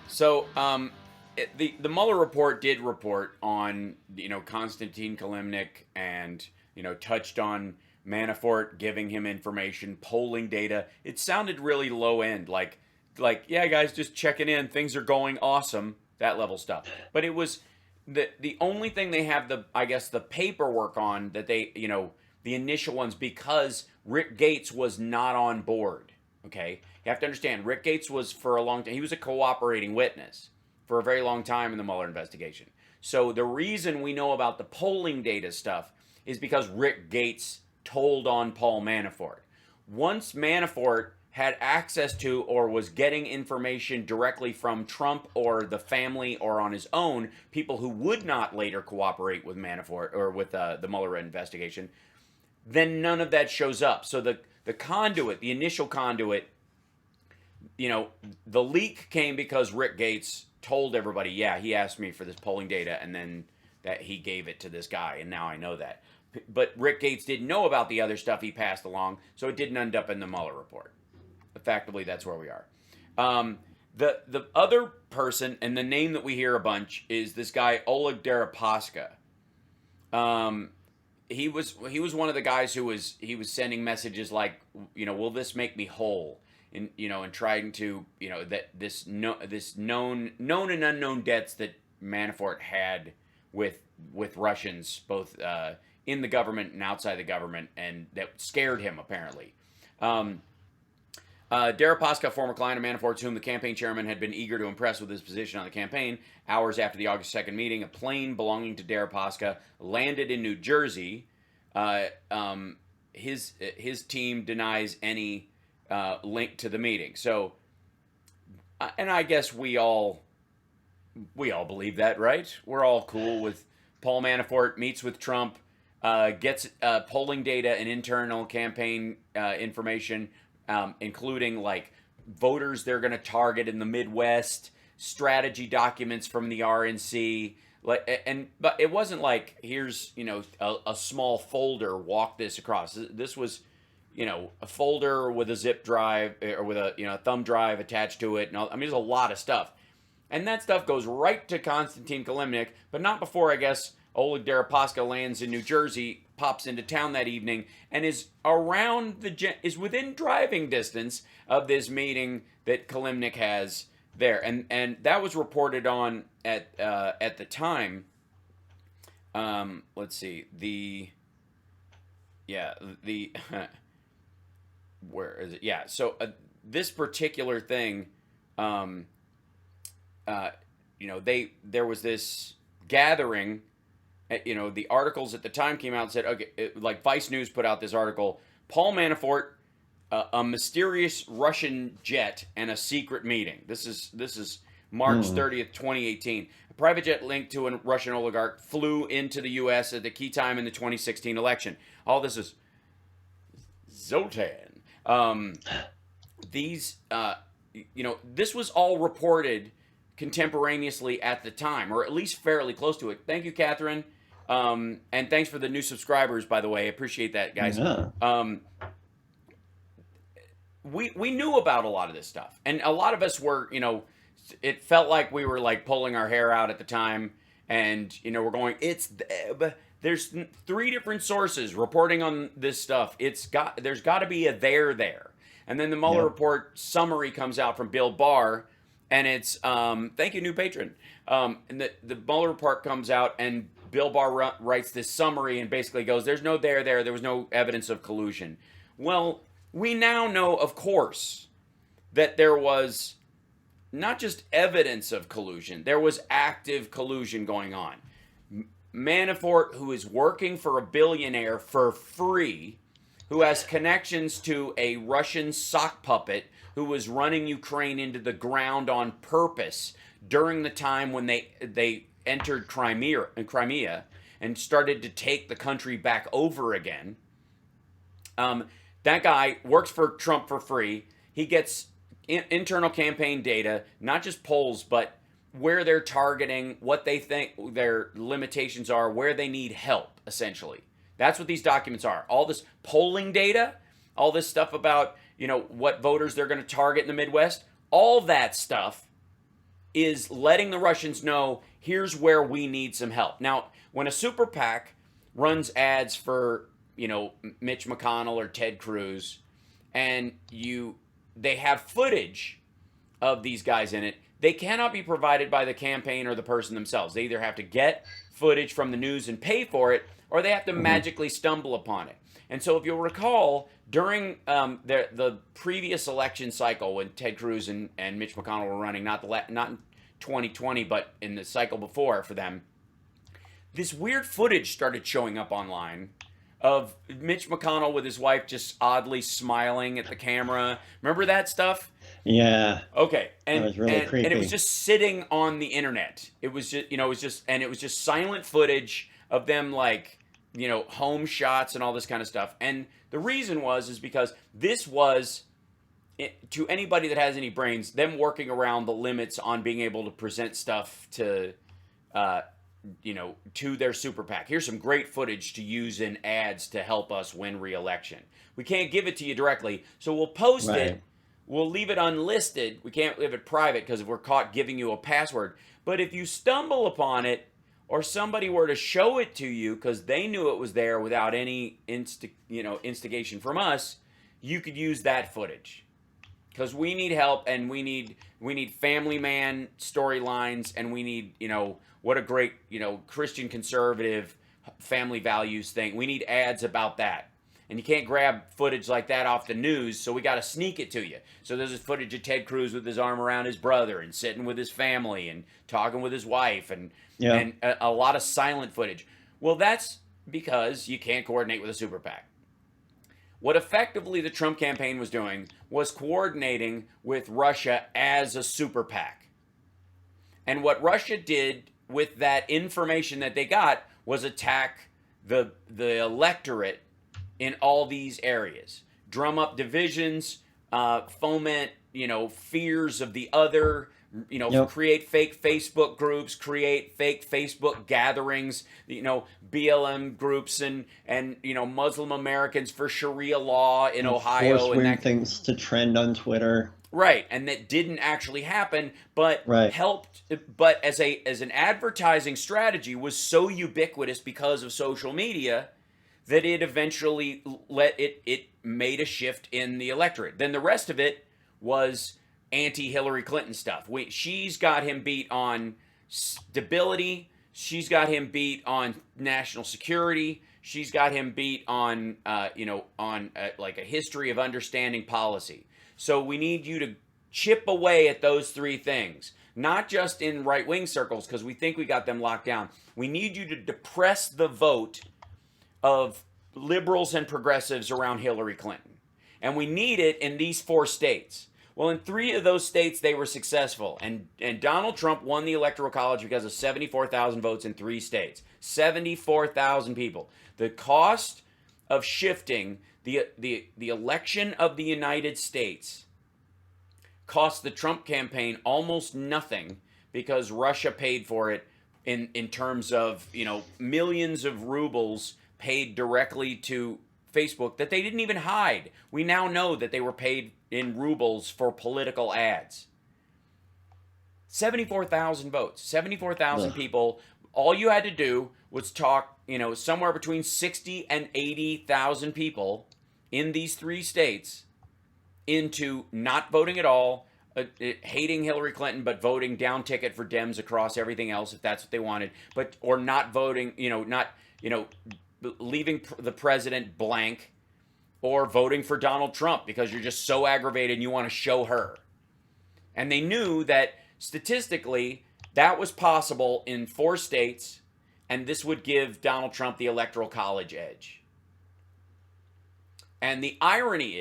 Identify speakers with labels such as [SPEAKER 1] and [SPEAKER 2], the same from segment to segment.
[SPEAKER 1] So, the Mueller report did report on Konstantin Kilimnik and touched on Manafort giving him information, polling data. It sounded really low end, like yeah, guys, just checking in, things are going awesome, that level stuff. But it was the only thing they have the paperwork on that they the initial ones because Rick Gates was not on board. Okay, you have to understand Rick Gates was for a long time. He was a cooperating witness for a very long time in the Mueller investigation. So the reason we know about the polling data stuff is because Rick Gates told on Paul Manafort. Once Manafort had access to or was getting information directly from Trump or the family or on his own, people who would not later cooperate with Manafort or with the Mueller investigation, then none of that shows up. So the conduit, the initial conduit, the leak came because Rick Gates told everybody, yeah, he asked me for this polling data, and then that he gave it to this guy, and now I know that. But Rick Gates didn't know about the other stuff he passed along, so it didn't end up in the Mueller report. Effectively, that's where we are. The other person, and the name that we hear a bunch, is this guy Oleg Deripaska. He was one of the guys who was sending messages like, will this make me whole? And and trying to that this known and unknown debts that Manafort had with Russians, both in the government and outside the government, and that scared him apparently. Deripaska, former client of Manafort's, whom the campaign chairman had been eager to impress with his position on the campaign, hours after the August 2nd meeting, a plane belonging to Deripaska landed in New Jersey. His team denies any link to the meeting. So, and I guess we all believe that, right? We're all cool with Paul Manafort meets with Trump, gets polling data and internal campaign information, including like voters they're going to target in the Midwest, strategy documents from the RNC. But it wasn't like here's a small folder, walk this across. This was a folder with a zip drive or with a thumb drive attached to it. And I mean, there's a lot of stuff. And that stuff goes right to Konstantin Kilimnik, but not before, I guess, Oleg Deripaska lands in New Jersey, pops into town that evening, and is is within driving distance of this meeting that Kilimnik has there. And that was reported on at the time. Let's see. Where is it? Yeah. So this particular thing, there was this gathering. The articles at the time came out and said, okay, like Vice News put out this article, Paul Manafort, a mysterious Russian jet and a secret meeting. This is March 30th, 2018. A private jet linked to a Russian oligarch flew into the U.S. at the key time in the 2016 election. All this is Zoltan. This was all reported contemporaneously at the time, or at least fairly close to it. Thank you, Catherine. And thanks for the new subscribers, by the way. I appreciate that, guys.
[SPEAKER 2] Yeah.
[SPEAKER 1] We knew about a lot of this stuff, and a lot of us were, it felt like we were like pulling our hair out at the time, and we're going, there's 3 different sources reporting on this stuff. There's got to be a there. And then the Mueller report summary comes out from Bill Barr, and it's thank you, new patron. And the Mueller report comes out, and Bill Barr writes this summary and basically goes, there's no there. There was no evidence of collusion. Well, we now know, of course, that there was not just evidence of collusion, there was active collusion going on. Manafort, who is working for a billionaire for free, who has connections to a Russian sock puppet who was running Ukraine into the ground on purpose during the time when they entered Crimea and started to take the country back over again. That guy works for Trump for free. He gets internal campaign data, not just polls, but where they're targeting, what they think their limitations are, where they need help, essentially. That's what these documents are. All this polling data, all this stuff about, what voters they're going to target in the Midwest, all that stuff is letting the Russians know, here's where we need some help. Now, when a super PAC runs ads for, Mitch McConnell or Ted Cruz, and they have footage of these guys in it, they cannot be provided by the campaign or the person themselves. They either have to get footage from the news and pay for it, or they have to magically stumble upon it. And so if you'll recall, during the previous election cycle when Ted Cruz and Mitch McConnell were running, not in 2020, but in the cycle before for them, this weird footage started showing up online of Mitch McConnell with his wife just oddly smiling at the camera. Remember that stuff?
[SPEAKER 2] Yeah.
[SPEAKER 1] Okay,
[SPEAKER 2] That was really
[SPEAKER 1] and it was
[SPEAKER 2] creepy.
[SPEAKER 1] just sitting on the internet. It was just, it was just silent footage of them, like, home shots and all this kind of stuff. And the reason is because this was, to anybody that has any brains, them working around the limits on being able to present stuff to, to their super PAC. Here's some great footage to use in ads to help us win re-election. We can't give it to you directly, so we'll post
[SPEAKER 2] Right.
[SPEAKER 1] it. We'll leave it unlisted. We can't leave it private because if we're caught giving you a password. But if you stumble upon it, or somebody were to show it to you because they knew it was there without any instigation from us, you could use that footage. Because we need help, and we need family man storylines, and we need, what a great, Christian conservative family values thing. We need ads about that. And you can't grab footage like that off the news, so we got to sneak it to you. So there's this footage of Ted Cruz with his arm around his brother and sitting with his family and talking with his wife and
[SPEAKER 2] Yeah.
[SPEAKER 1] a lot of silent footage. Well, that's because you can't coordinate with a super PAC. What effectively the Trump campaign was doing was coordinating with Russia as a super PAC. And what Russia did with that information that they got was attack the electorate in all these areas, drum up divisions, foment, fears of the other,
[SPEAKER 2] Yep.
[SPEAKER 1] create fake Facebook groups, create fake Facebook gatherings, BLM groups and Muslim Americans for Sharia law in
[SPEAKER 2] Force
[SPEAKER 1] Ohio and
[SPEAKER 2] weird
[SPEAKER 1] that.
[SPEAKER 2] things to trend on Twitter.
[SPEAKER 1] Right, and that didn't actually happen, but
[SPEAKER 2] Right.
[SPEAKER 1] helped. But as an advertising strategy, was so ubiquitous because of social media that it eventually it made a shift in the electorate. Then the rest of it was anti-Hillary Clinton stuff. She's got him beat on stability. She's got him beat on national security. She's got him beat on like a history of understanding policy. So we need you to chip away at those three things, not just in right-wing circles because we think we got them locked down. We need you to depress the vote of liberals and progressives around Hillary Clinton. And we need it in these 4 states. Well, in 3 of those states, they were successful. And Donald Trump won the Electoral College because of 74,000 votes in 3 states. 74,000 people. The cost of shifting the election of the United States cost the Trump campaign almost nothing because Russia paid for it in terms of, millions of rubles paid directly to Facebook that they didn't even hide. We now know that they were paid in rubles for political ads. 74,000 votes, 74,000
[SPEAKER 2] Ugh.
[SPEAKER 1] people. All you had to do was talk, somewhere between 60 and 80,000 people in these 3 states into not voting at all, hating Hillary Clinton, but voting down ticket for Dems across everything else if that's what they wanted, or not voting, leaving the president blank, or voting for Donald Trump because you're just so aggravated and you want to show her. And they knew that statistically that was possible in 4 states, and this would give Donald Trump the Electoral College edge. And the irony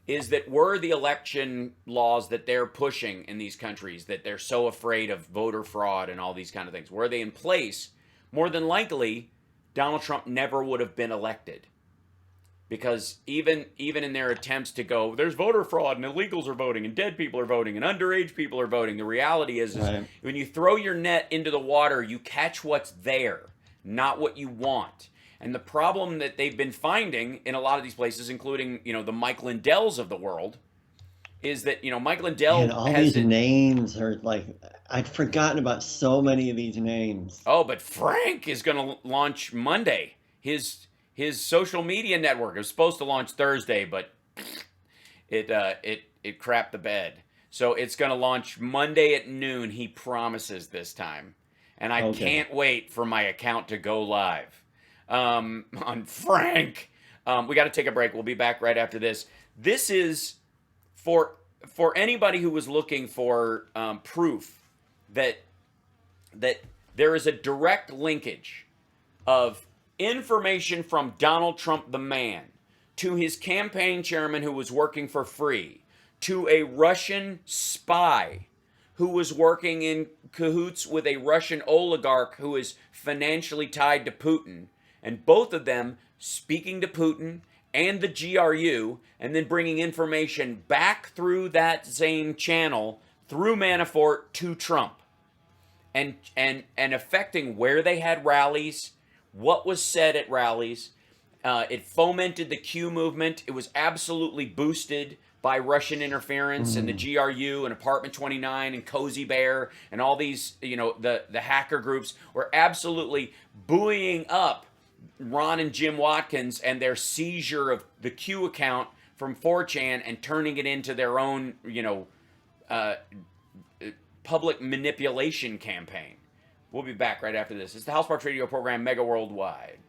[SPEAKER 1] is that were the election laws that they're pushing in these countries, that they're so afraid of voter fraud and all these kind of things, were they in place, more than likely Donald Trump never would have been elected. Because even in their attempts to go, there's voter fraud and illegals are voting and dead people are voting and underage people are voting, the reality is
[SPEAKER 2] Right.
[SPEAKER 1] when you throw your net into the water, you catch what's there, not what you want. And the problem that they've been finding in a lot of these places, including, the Mike Lindells of the world, is that Mike
[SPEAKER 2] And
[SPEAKER 1] Lindell
[SPEAKER 2] all
[SPEAKER 1] has
[SPEAKER 2] these
[SPEAKER 1] it.
[SPEAKER 2] names are like, I'd forgotten about so many of these names.
[SPEAKER 1] Oh, but Frank is going to launch Monday. His social media network. It was supposed to launch Thursday, but it crapped the bed. So it's going to launch Monday at noon. He promises this time, and I
[SPEAKER 2] Okay.
[SPEAKER 1] can't wait for my account to go live on Frank. We got to take a break. We'll be back right after this. This is for anybody who was looking for proof that that there is a direct linkage of information from Donald Trump, the man, to his campaign chairman who was working for free, to a Russian spy who was working in cahoots with a Russian oligarch who is financially tied to Putin, and both of them speaking to Putin and the GRU, and then bringing information back through that same channel through Manafort to Trump, and affecting where they had rallies, what was said at rallies. It fomented the Q movement. It was absolutely boosted by Russian interference, and the
[SPEAKER 2] Mm.
[SPEAKER 1] GRU and Apartment 29 and Cozy Bear and all these, the hacker groups were absolutely buoying up Ron and Jim Watkins and their seizure of the Q account from 4chan and turning it into their own, uh, public manipulation campaign. We'll be back right after this. It's the House Parks Radio program, Mega Worldwide.